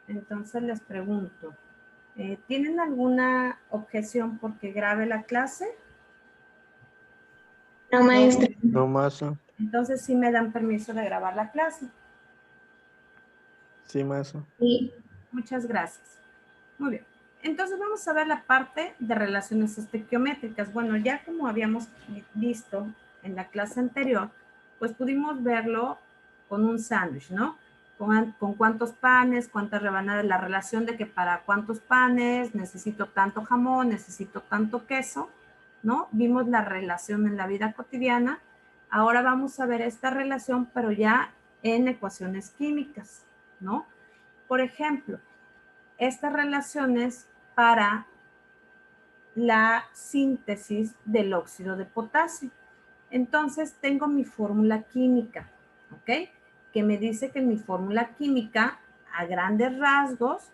Entonces les pregunto, ¿tienen alguna objeción porque grabe la clase? No, maestra. No, maestra. Entonces sí me dan permiso de grabar la clase. Sí, maestra. Sí. Muchas gracias. Muy bien. Entonces vamos a ver la parte de relaciones estequiométricas. Bueno, ya como habíamos visto en la clase anterior, pues pudimos verlo con un sándwich, ¿no? Con cuántos panes, cuántas rebanadas, la relación de que para cuántos panes necesito tanto jamón, necesito tanto queso, ¿no? Vimos la relación en la vida cotidiana. Ahora vamos a ver esta relación, pero ya en ecuaciones químicas, ¿no? Por ejemplo, estas relaciones para la síntesis del óxido de potasio. Entonces tengo mi fórmula química, ¿ok? Que me dice que mi fórmula química, a grandes rasgos,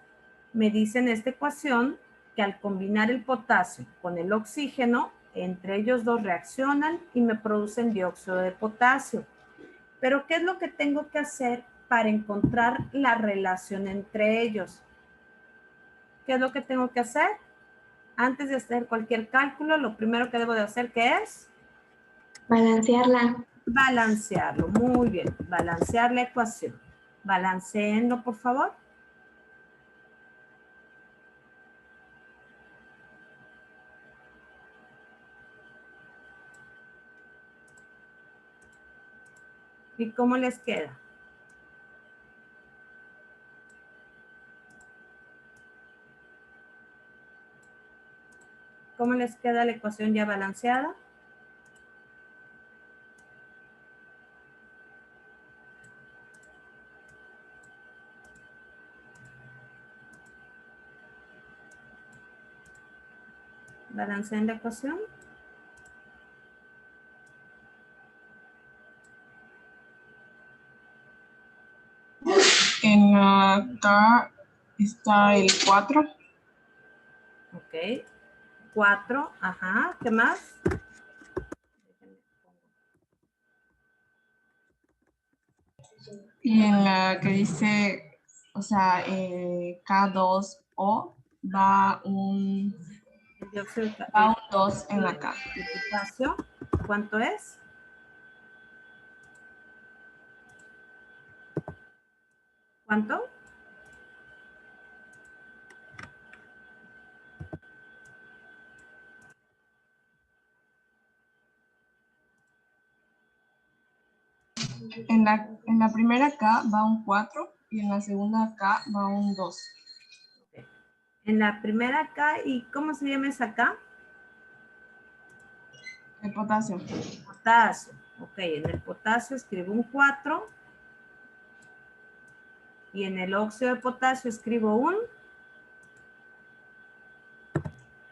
me dice en esta ecuación que al combinar el potasio con el oxígeno, entre ellos dos reaccionan y me producen dióxido de potasio. Pero ¿qué es lo que tengo que hacer para encontrar la relación entre ellos? ¿Qué es lo que tengo que hacer? Antes de hacer cualquier cálculo, lo primero que debo de hacer, ¿qué es? Balancearla. Balancearlo. Muy bien. Balancear la ecuación. Balanceenlo, por favor. ¿Y cómo les queda? ¿Cómo les queda la ecuación ya balanceada? ¿Balanceen la ecuación? En acá está el 4. Ok. 4. Ajá. ¿Qué más? Y en la que dice, o sea, K2O va un, El dióxido va un 2 en la K. de potasio. ¿Cuánto es? ¿Cuánto? En la primera K va un 4 y en la segunda K va un 2. Okay. En la primera K, ¿y cómo se llama esa K? El potasio. Potasio. Ok, en el potasio escribo un 4 y en el óxido de potasio escribo un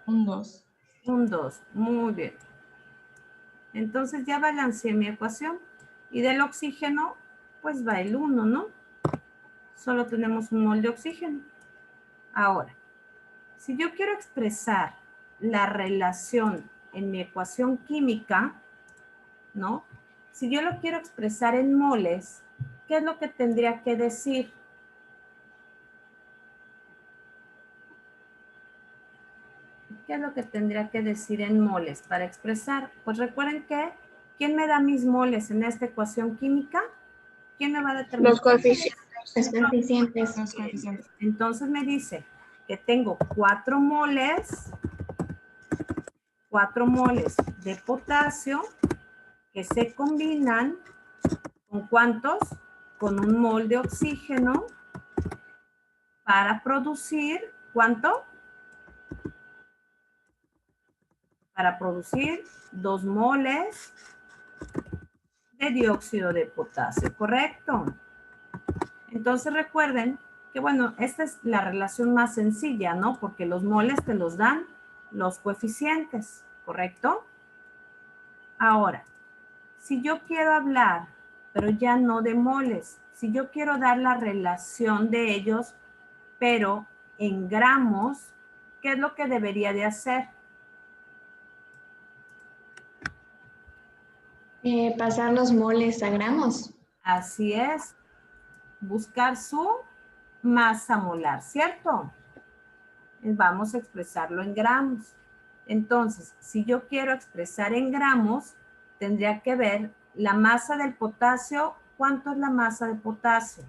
2. Un 2. Muy bien. Entonces ya balanceé mi ecuación. Y del oxígeno, pues va el 1, ¿no? Solo tenemos un mol de oxígeno. Ahora, si yo quiero expresar la relación en mi ecuación química, ¿no? Si yo lo quiero expresar en moles, ¿qué es lo que tendría que decir? ¿Qué es lo que tendría que decir en moles para expresar? Pues recuerden que, ¿quién me da mis moles en esta ecuación química? ¿Quién me va a determinar? Los coeficientes. Los coeficientes. Los coeficientes. Entonces me dice que tengo 4 moles de potasio que se combinan con ¿cuántos? Con un mol de oxígeno para producir, ¿cuánto? Para producir 2 moles de dióxido de potasio, ¿correcto? Entonces recuerden que, bueno, esta es la relación más sencilla, ¿no? Porque los moles te los dan los coeficientes, ¿correcto? Ahora, si yo quiero hablar, pero ya no de moles, si yo quiero dar la relación de ellos, pero en gramos, ¿qué es lo que debería de hacer? Pasar los moles a gramos. Así es, buscar su masa molar, ¿cierto? Vamos a expresarlo en gramos. Entonces, si yo quiero expresar en gramos, tendría que ver la masa del potasio. ¿Cuánto es la masa de potasio?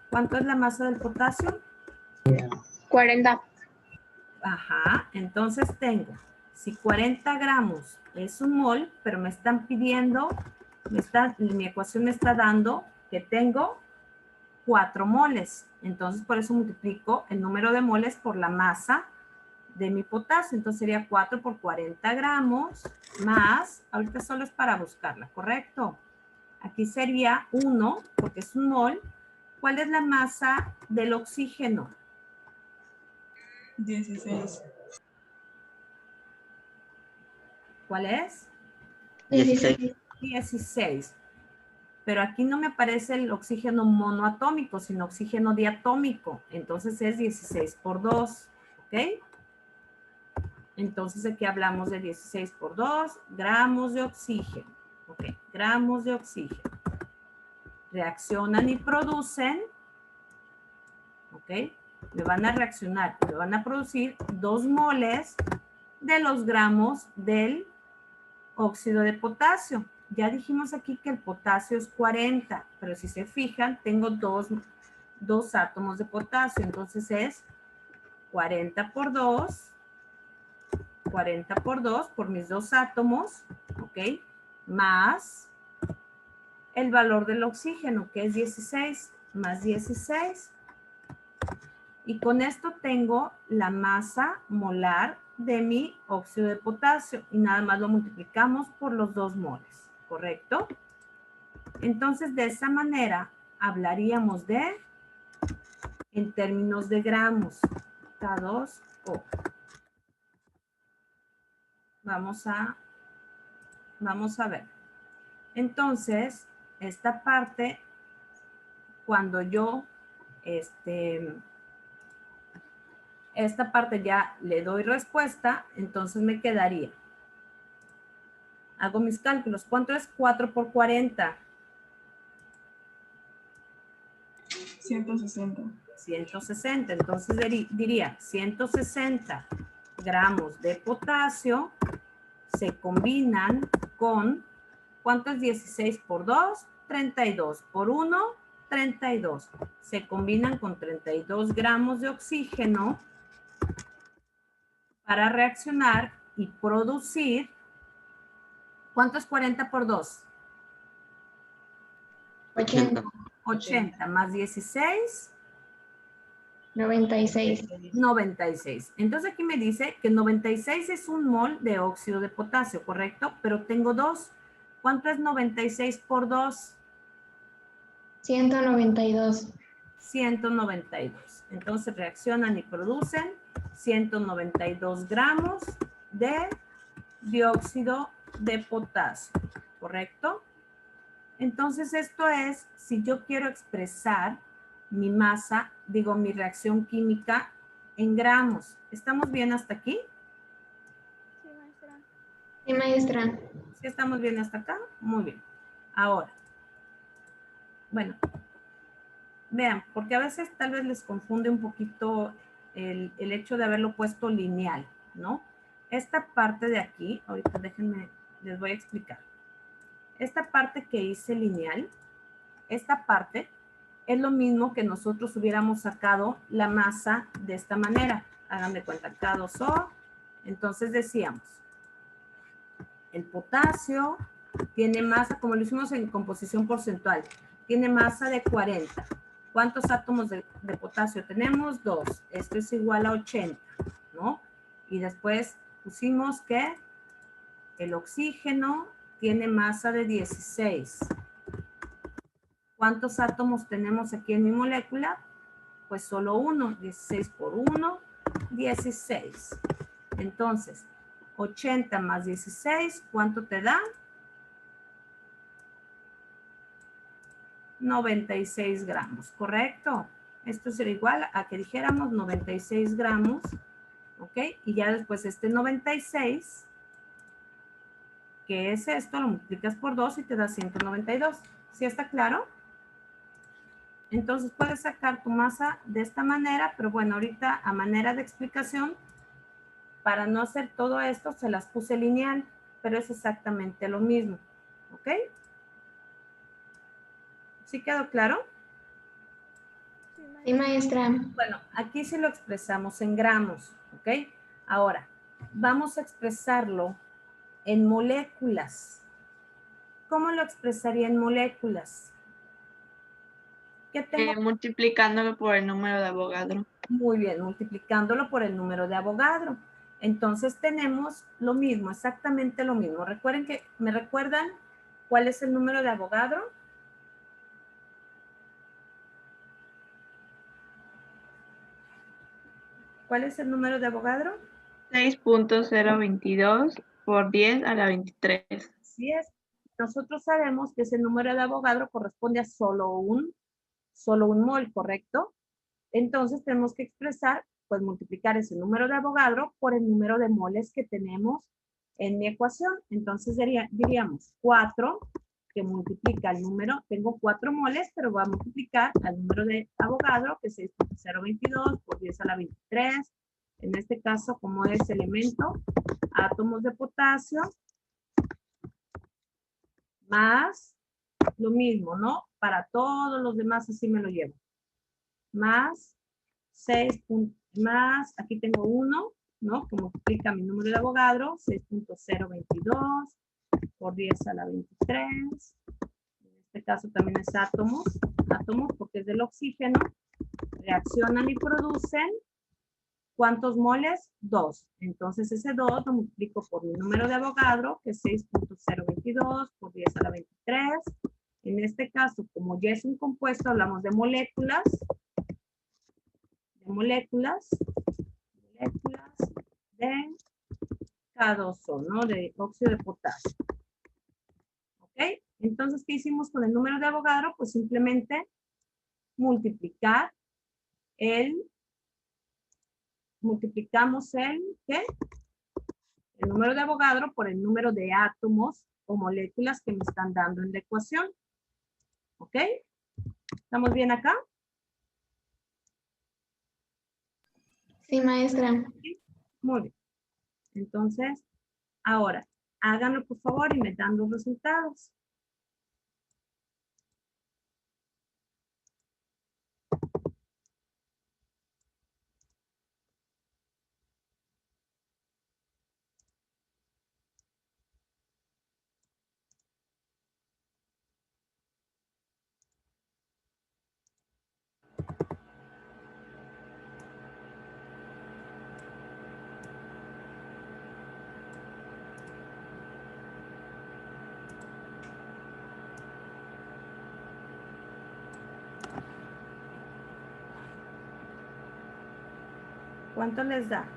¿Cuánto es la masa del potasio? 40. Ajá, entonces tengo, si 40 gramos es un mol, pero me están pidiendo, mi ecuación me está dando que tengo 4 moles. Entonces, por eso multiplico el número de moles por la masa de mi potasio. Entonces, sería 4 por 40 gramos más, ahorita solo es para buscarla, ¿correcto? Aquí sería 1, porque es un mol. ¿Cuál es la masa del oxígeno? 16. ¿Cuál es? 16. 16. Pero aquí no me aparece el oxígeno monoatómico, sino oxígeno diatómico. Entonces es 16 por 2, ¿ok? Entonces aquí hablamos de 16 por 2 gramos de oxígeno. Ok, gramos de oxígeno. Reaccionan y producen, ok, me van a reaccionar, me van a producir 2 moles de los gramos del óxido de potasio. Ya dijimos aquí que el potasio es 40, pero si se fijan, tengo dos átomos de potasio, entonces es 40 por 2, 40 por 2 por mis 2 átomos, ¿ok? Más el valor del oxígeno, que es 16, más 16. Y con esto tengo la masa molar de mi óxido de potasio y nada más lo multiplicamos por los 2 moles, ¿correcto? Entonces, de esa manera hablaríamos de, en términos de gramos, K2O. Vamos a ver. Entonces, esta parte, cuando yo, esta parte ya le doy respuesta, entonces me quedaría. Hago mis cálculos. ¿Cuánto es 4 por 40? 160. 160. Entonces diría 160 gramos de potasio se combinan con, ¿cuánto es 16 por 2? 32 por 1, 32. Se combinan con 32 gramos de oxígeno para reaccionar y producir, ¿cuánto es 40 por 2? 80. 80 más 16. 96. 96. Entonces aquí me dice que 96 es un mol de óxido de potasio, ¿correcto? Pero tengo 2. ¿Cuánto es 96 por 2? 192. 192. Entonces reaccionan y producen 192 gramos de dióxido de potasio, ¿correcto? Entonces esto es, si yo quiero expresar mi masa, digo mi reacción química en gramos. ¿Estamos bien hasta aquí? Sí, maestra. Sí, maestra. ¿Sí estamos bien hasta acá? Muy bien. Ahora, bueno, vean, porque a veces tal vez les confunde un poquito el hecho de haberlo puesto lineal, ¿no? Esta parte de aquí, ahorita déjenme, les voy a explicar. Esta parte que hice lineal, esta parte es lo mismo que nosotros hubiéramos sacado la masa de esta manera. Hagan de cuenta, K2O. Entonces decíamos, el potasio tiene masa, como lo hicimos en composición porcentual, tiene masa de 40. ¿Cuántos átomos de potasio tenemos? 2. Esto es igual a 80, ¿no? Y después pusimos que el oxígeno tiene masa de 16. ¿Cuántos átomos tenemos aquí en mi molécula? Pues solo uno. 16 por 1, 16. Entonces, 80 más 16, ¿cuánto te da? 96 gramos, ¿correcto? Esto sería igual a que dijéramos 96 gramos, ¿ok? Y ya después este 96, que es esto, lo multiplicas por 2 y te da 192. ¿Sí está claro? Entonces puedes sacar tu masa de esta manera, pero bueno, ahorita a manera de explicación, para no hacer todo esto, se las puse lineal, pero es exactamente lo mismo. ¿Ok? ¿Sí quedó claro? Sí, maestra. Bueno, aquí sí lo expresamos en gramos, ¿ok? Ahora, vamos a expresarlo en moléculas. ¿Cómo lo expresaría en moléculas? ¿Qué tengo? Multiplicándolo por el número de Avogadro. Muy bien, multiplicándolo por el número de Avogadro. Entonces tenemos lo mismo, exactamente lo mismo. Recuerden que, ¿me recuerdan cuál es el número de Avogadro? ¿Cuál es el número de Avogadro? 6.022 por 10 a la 23. Así es. Nosotros sabemos que ese número de Avogadro corresponde a solo un mol, ¿correcto? Entonces tenemos que expresar, pues multiplicar ese número de Avogadro por el número de moles que tenemos en mi ecuación. Entonces diríamos 4 que multiplica el número, tengo 4 moles, pero va a multiplicar al número de Avogadro, que es 6.022 por 10 a la 23. En este caso, como es elemento, átomos de potasio, más lo mismo, ¿no? Para todos los demás así me lo llevo. Más 6, más, aquí tengo 1, ¿no? Que multiplica mi número de Avogadro, 6.022 por 10 a la 23. En este caso también es átomos porque es del oxígeno. Reaccionan y producen, ¿cuántos moles? 2. Entonces ese 2 lo multiplico por mi número de Avogadro, que es 6.022 por 10 a la 23. En este caso, como ya es un compuesto, hablamos de moléculas. De K2O, ¿no? De óxido de potasio. ¿Ok? Entonces, ¿qué hicimos con el número de Avogadro? Pues simplemente multiplicamos ¿qué? El número de Avogadro por el número de átomos o moléculas que me están dando en la ecuación. ¿Ok? ¿Estamos bien acá? Sí, maestra. Muy bien. Entonces, ahora, háganlo por favor y me dan los resultados. ¿Cuánto les da?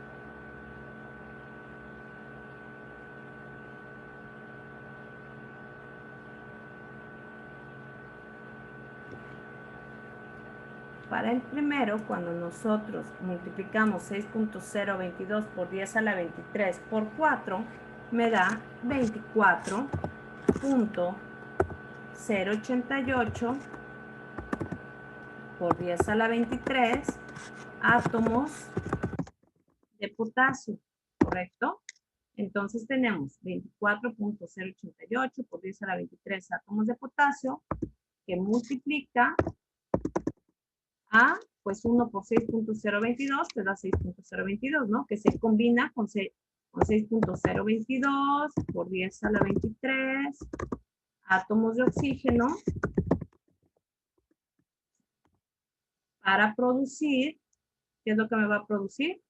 Para el primero, cuando nosotros multiplicamos 6.022 por 10 a la 23 por 4, me da 24.088 por 10 a la 23 átomos de potasio, ¿correcto? Entonces tenemos 24.088 por 10 a la 23 átomos de potasio que multiplica a, pues 1 por 6.022 te da 6.022, ¿no? Que se combina con 6.022 por 10 a la 23 átomos de oxígeno para producir, ¿qué es lo que me va a producir?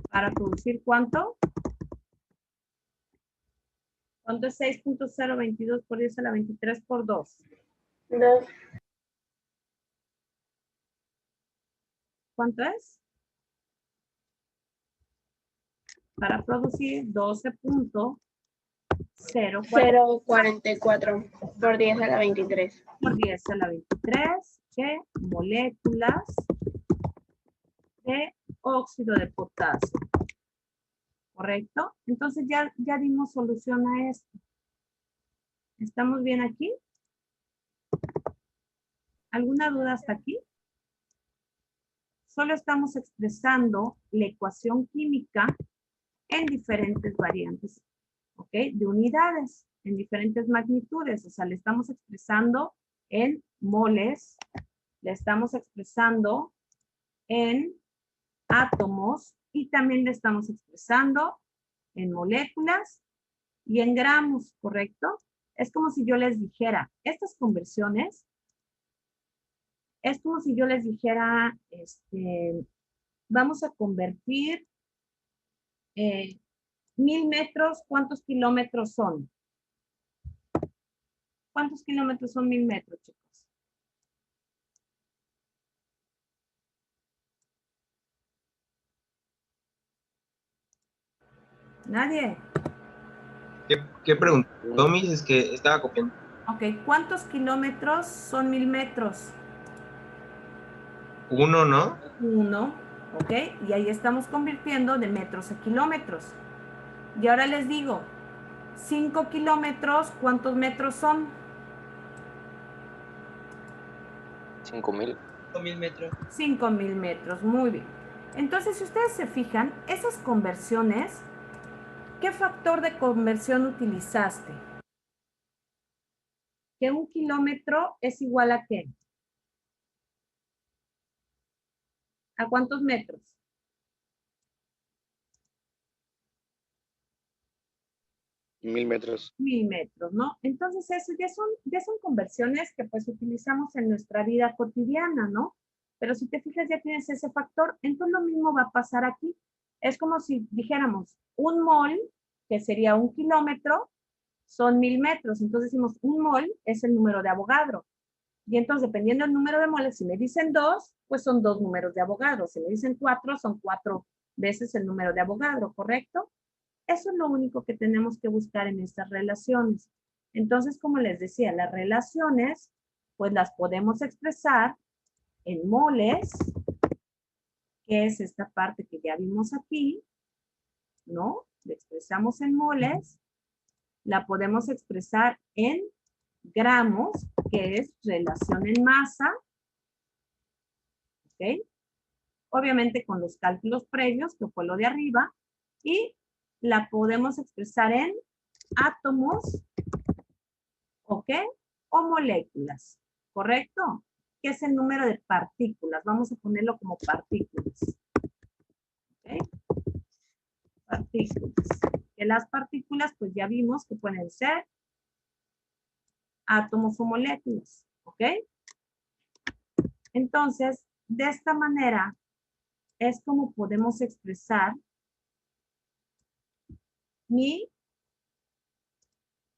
Para producir ¿cuánto? ¿Cuánto es 6.022 por 10 a la 23 por 2? 2. ¿Cuánto es? Para producir 0.44 por 10 a la 23. por 10 a la 23 de moléculas de óxido de potasio. ¿correcto? Entonces ya dimos solución a esto. ¿Estamos bien aquí? ¿Alguna duda hasta aquí? Solo estamos expresando la ecuación química en diferentes variantes, ¿ok? De unidades, en diferentes magnitudes. O sea, le estamos expresando en moles, le estamos expresando en átomos y también le estamos expresando en moléculas y en gramos, ¿correcto? Es como si yo les dijera, estas conversiones, es como si yo les dijera, vamos a convertir 1000 metros, ¿cuántos kilómetros son? ¿Cuántos kilómetros son 1000 metros, chicos? Nadie. ¿Qué preguntó, Miss? Es que estaba copiando. Ok, ¿cuántos kilómetros son 1000 metros? 1, ¿no? 1, ok, y ahí estamos convirtiendo de metros a kilómetros. Y ahora les digo, 5 kilómetros, ¿cuántos metros son? 5000. 5000 metros. 5000 metros, muy bien. Entonces, si ustedes se fijan, esas conversiones, ¿qué factor de conversión utilizaste? Que 1 kilómetro es igual a ¿qué? ¿A cuántos metros? Mil metros. 1000 metros, ¿no? Entonces, eso ya son conversiones que pues utilizamos en nuestra vida cotidiana, ¿no? Pero si te fijas, ya tienes ese factor. Entonces, lo mismo va a pasar aquí. Es como si dijéramos, un mol, que sería 1 kilómetro, son 1000 metros. Entonces, decimos, un mol es el número de Avogadro. Y entonces, dependiendo del número de moles, si me dicen 2, pues son 2 números de Avogadro. Si me dicen 4, son 4 veces el número de Avogadro, ¿correcto? Eso es lo único que tenemos que buscar en estas relaciones. Entonces, como les decía, las relaciones, pues las podemos expresar en moles, que es esta parte que ya vimos aquí, ¿no? La expresamos en moles. La podemos expresar en gramos, que es relación en masa, ¿ok? Obviamente con los cálculos previos, que fue lo de arriba, y la podemos expresar en átomos, ¿ok? O moléculas, ¿correcto? Que es el número de partículas. Vamos a ponerlo como partículas. ¿Ok? Partículas. Que las partículas, pues ya vimos que pueden ser átomos o moléculas, ¿ok? Entonces, de esta manera es como podemos expresar mi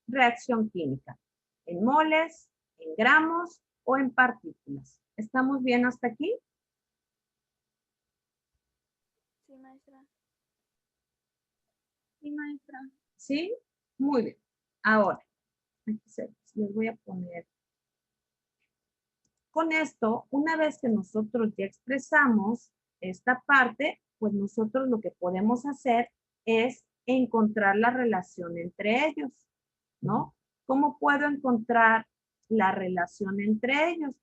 reacción química. En moles, en gramos o en partículas. ¿Estamos bien hasta aquí? Sí, maestra. Sí, maestra. ¿Sí? Muy bien. Ahora, les voy a poner. Con esto, una vez que nosotros ya expresamos esta parte, pues nosotros lo que podemos hacer es encontrar la relación entre ellos, ¿no? ¿Cómo puedo encontrar la relación entre ellos?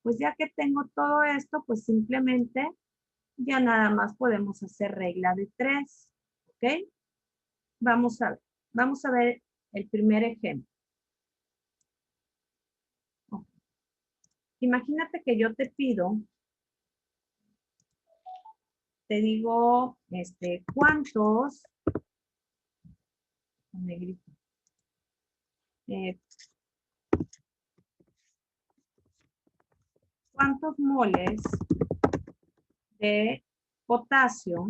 Pues ya que tengo todo esto, pues simplemente ya nada más podemos hacer regla de 3, ¿ok? Vamos a ver el primer ejemplo. Okay. Imagínate que yo te pido, te digo, ¿cuántos? Negrito. ¿Cuántos moles de potasio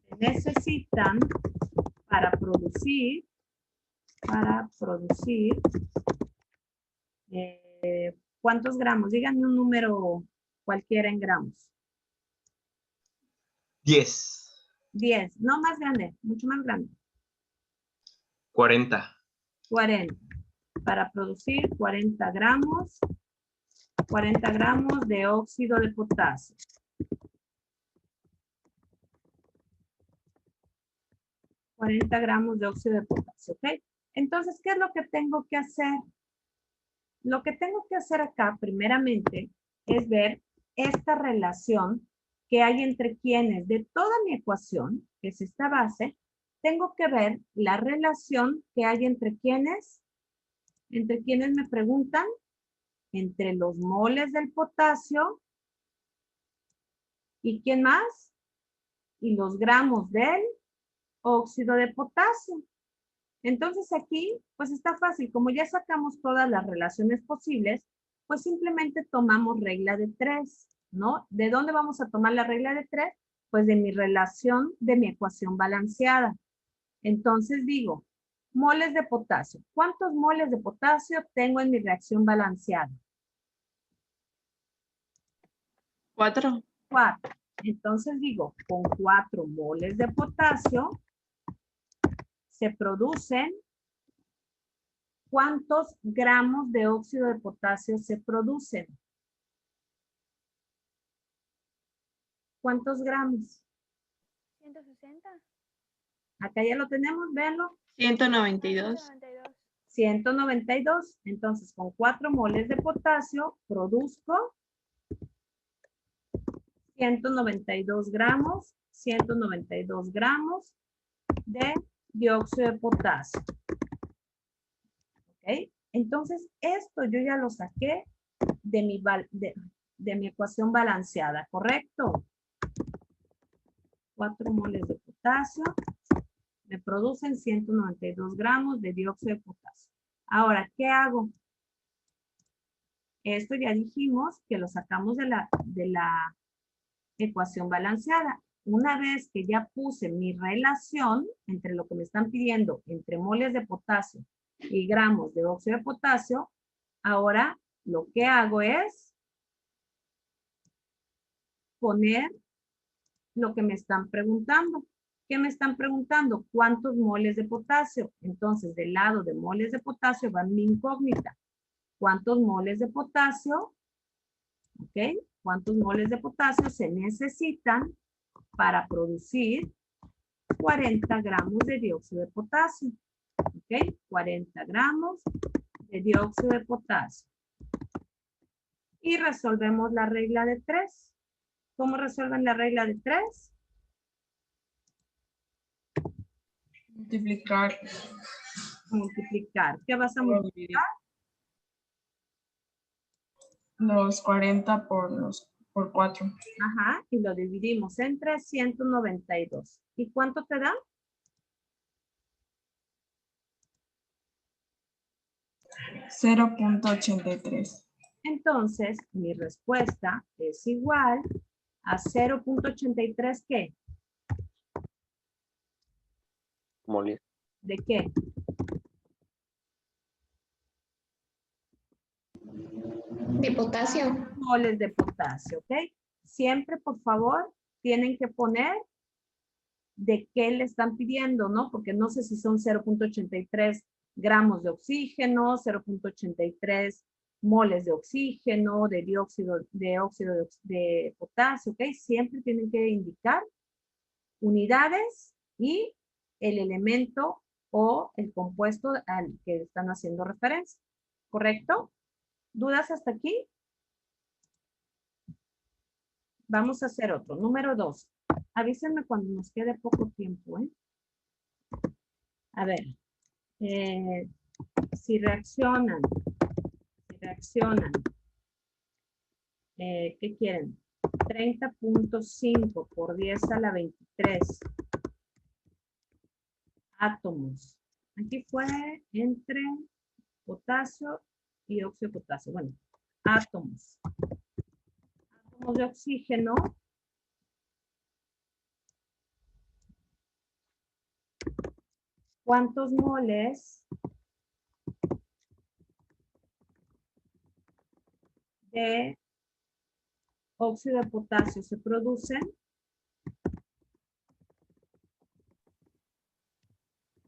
se necesitan para producir ¿cuántos gramos? Díganme un número cualquiera en gramos. 10. 10, no más grande, mucho más grande. 40. 40. Para producir 40 gramos de óxido de potasio. 40 gramos de óxido de potasio, ¿ok? Entonces, ¿qué es lo que tengo que hacer? Lo que tengo que hacer acá, primeramente, es ver esta relación que hay entre quienes de toda mi ecuación, que es esta base, tengo que ver la relación que hay entre quienes me preguntan, entre los moles del potasio y ¿quién más? Y los gramos del óxido de potasio. Entonces aquí, pues está fácil. Como ya sacamos todas las relaciones posibles, pues simplemente tomamos regla de 3, ¿no? ¿De dónde vamos a tomar la regla de 3? Pues de mi relación, de mi ecuación balanceada. Entonces digo, moles de potasio. ¿Cuántos moles de potasio tengo en mi reacción balanceada? 4. 4. Entonces digo, con 4 moles de potasio se producen, ¿cuántos gramos de óxido de potasio se producen? ¿Cuántos gramos? 160. Acá ya lo tenemos, véanlo. 192. 192. 192. Entonces, con 4 moles de potasio, produzco 192 gramos, 192 gramos de dióxido de potasio. ¿Ok? Entonces, esto yo ya lo saqué de mi ecuación balanceada, ¿correcto? 4 moles de potasio me producen 192 gramos de dióxido de potasio. Ahora, ¿qué hago? Esto ya dijimos que lo sacamos de la ecuación balanceada. Una vez que ya puse mi relación entre lo que me están pidiendo, entre moles de potasio y gramos de óxido de potasio, ahora lo que hago es poner lo que me están preguntando. ¿Qué me están preguntando? ¿Cuántos moles de potasio? Entonces, del lado de moles de potasio va mi incógnita. ¿Cuántos moles de potasio? ¿Ok? ¿Cuántos moles de potasio se necesitan para producir 40 gramos de dióxido de potasio? ¿Ok? 40 gramos de dióxido de potasio. Y resolvemos la regla de 3. ¿Cómo resuelven la regla de 3? Multiplicar. Multiplicar. ¿Qué vas a multiplicar? Los 40 por 4. Ajá, y lo dividimos entre 192. ¿Y cuánto te da? 0.83. Entonces, mi respuesta es igual a 0.83, ¿qué? Moles. ¿De qué? De potasio. Moles de potasio, ¿ok? Siempre, por favor, tienen que poner de qué le están pidiendo, ¿no? Porque no sé si son 0.83 gramos de oxígeno, 0.83 moles de oxígeno, de óxido de potasio, ¿ok? Siempre tienen que indicar unidades y el elemento o el compuesto al que están haciendo referencia, ¿correcto? ¿Dudas hasta aquí? Vamos a hacer otro. Número 2. Avísenme cuando nos quede poco tiempo, ¿eh? A ver. Si reaccionan, ¿qué quieren? 30.5 por 10 a la 23 átomos. Aquí fue entre potasio y óxido de potasio. Bueno, átomos. Átomos de oxígeno. ¿Cuántos moles de óxido de potasio se producen?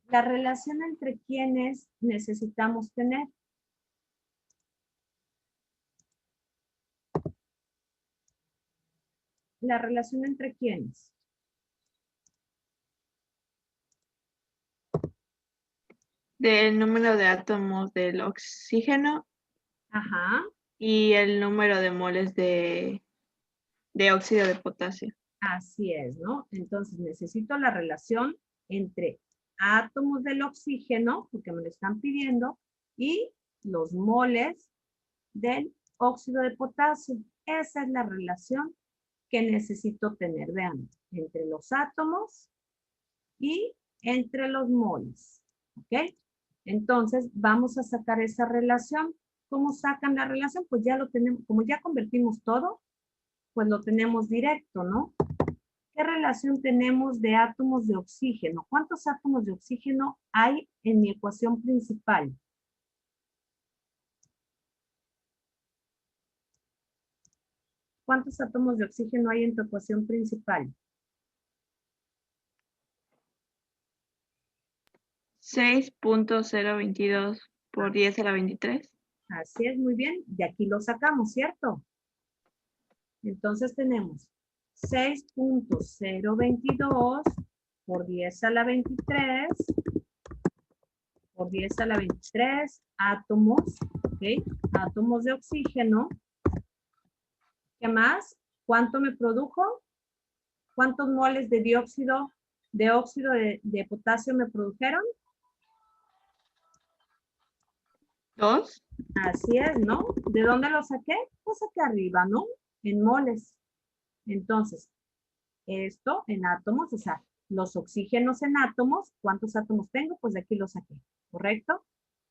La relación entre quienes necesitamos tener. La relación entre quienes. del número de átomos del oxígeno Ajá, y el número de moles de óxido de potasio. así es, ¿no? Entonces necesito la relación entre átomos del oxígeno, porque me lo están pidiendo, y los moles del óxido de potasio. Esa es la relación que necesito tener, vean, entre los átomos y entre los moles, ¿ok? Entonces, vamos a sacar esa relación. ¿Cómo sacan la relación? Pues ya lo tenemos, como ya convertimos todo, pues lo tenemos directo, ¿no? ¿Qué relación tenemos de átomos de oxígeno? ¿Cuántos átomos de oxígeno hay en mi ecuación principal? ¿Cuántos átomos de oxígeno hay en tu ecuación principal? 6.022 por 10 a la 23. Así es, muy bien. De aquí lo sacamos, ¿cierto? Entonces tenemos 6.022 por 10 a la 23 por 10 a la 23 átomos, ¿ok? Átomos de oxígeno. ¿Qué más? ¿Cuánto me produjo? ¿Cuántos moles de óxido de potasio me produjeron? 2. Así es, ¿no? ¿De dónde lo saqué? Pues aquí arriba, ¿no? En moles. Entonces, esto en átomos, o sea, los oxígenos en átomos, ¿cuántos átomos tengo? Pues de aquí lo saqué, ¿correcto?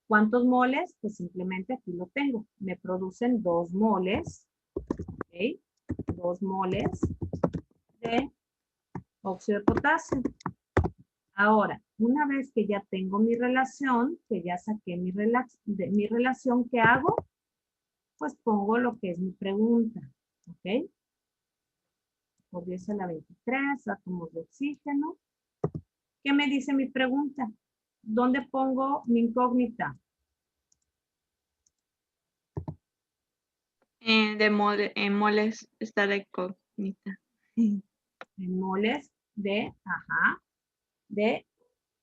¿Cuántos moles? Pues simplemente aquí lo tengo. Me producen 2 moles, ¿ok? 2 moles de óxido de potasio. Ahora, una vez que ya tengo mi relación, que ya saqué mi relación, ¿qué hago? Pues pongo lo que es mi pregunta, ¿ok? Por 10 a la 23, átomos de oxígeno. ¿Qué me dice mi pregunta? ¿Dónde pongo mi incógnita? En moles está la incógnita. En moles de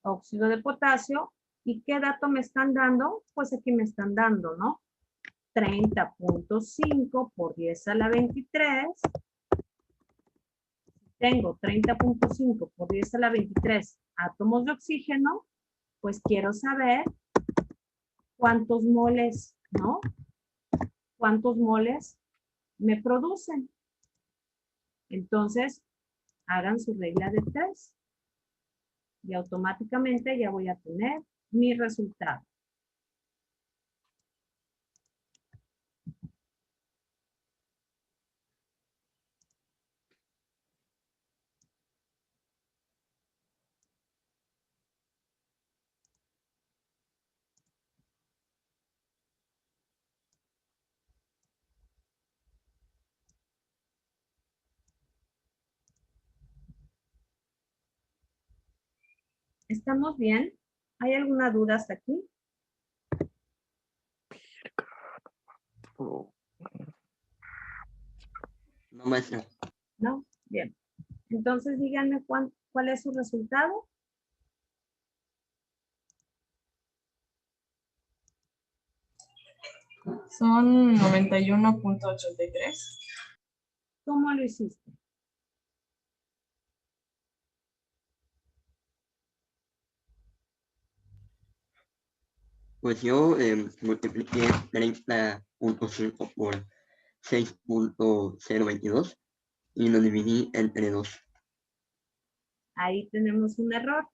óxido de potasio. ¿Y qué dato me están dando? Pues aquí me están dando, ¿no? 30.5 por 10 a la 23. Tengo 30.5 por 10 a la 23 átomos de oxígeno, pues quiero saber cuántos moles, ¿no? ¿Cuántos moles me producen? Entonces, hagan su regla de 3 y automáticamente ya voy a tener mi resultado. ¿Estamos bien? ¿Hay alguna duda hasta aquí? No, maestra. ¿No? Bien. Entonces díganme cuál es su resultado. Son 91.83. ¿Cómo lo hiciste? Pues yo multipliqué 30.5 por 6.022 y lo dividí entre 2. Ahí tenemos un error.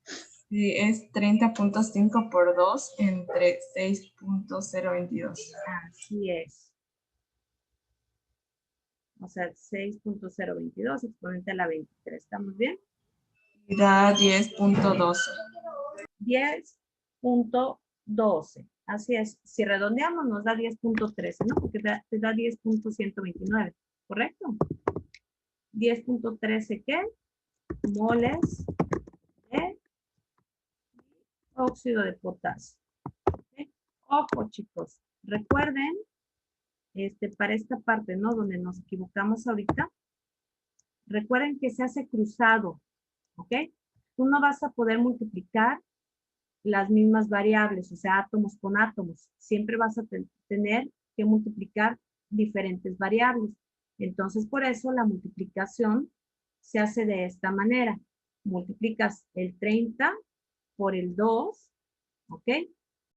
Sí, es 30.5 por 2 entre 6.022. Así es. O sea, 6.022 exponente a la 23. ¿Estamos bien? Y da 10.12. 10.12. Así es. Si redondeamos nos da 10.13, ¿no? Porque te da 10.129. ¿Correcto? 10.13 ¿qué? Moles de óxido de potasio. ¿Okay? Ojo, chicos. Recuerden, para esta parte, ¿no? Donde nos equivocamos ahorita. Recuerden que se hace cruzado. ¿Ok? Tú no vas a poder multiplicar las mismas variables, o sea, átomos con átomos. Siempre vas a tener que multiplicar diferentes variables. Entonces, por eso la multiplicación se hace de esta manera. Multiplicas el 30 por el 2, ¿ok?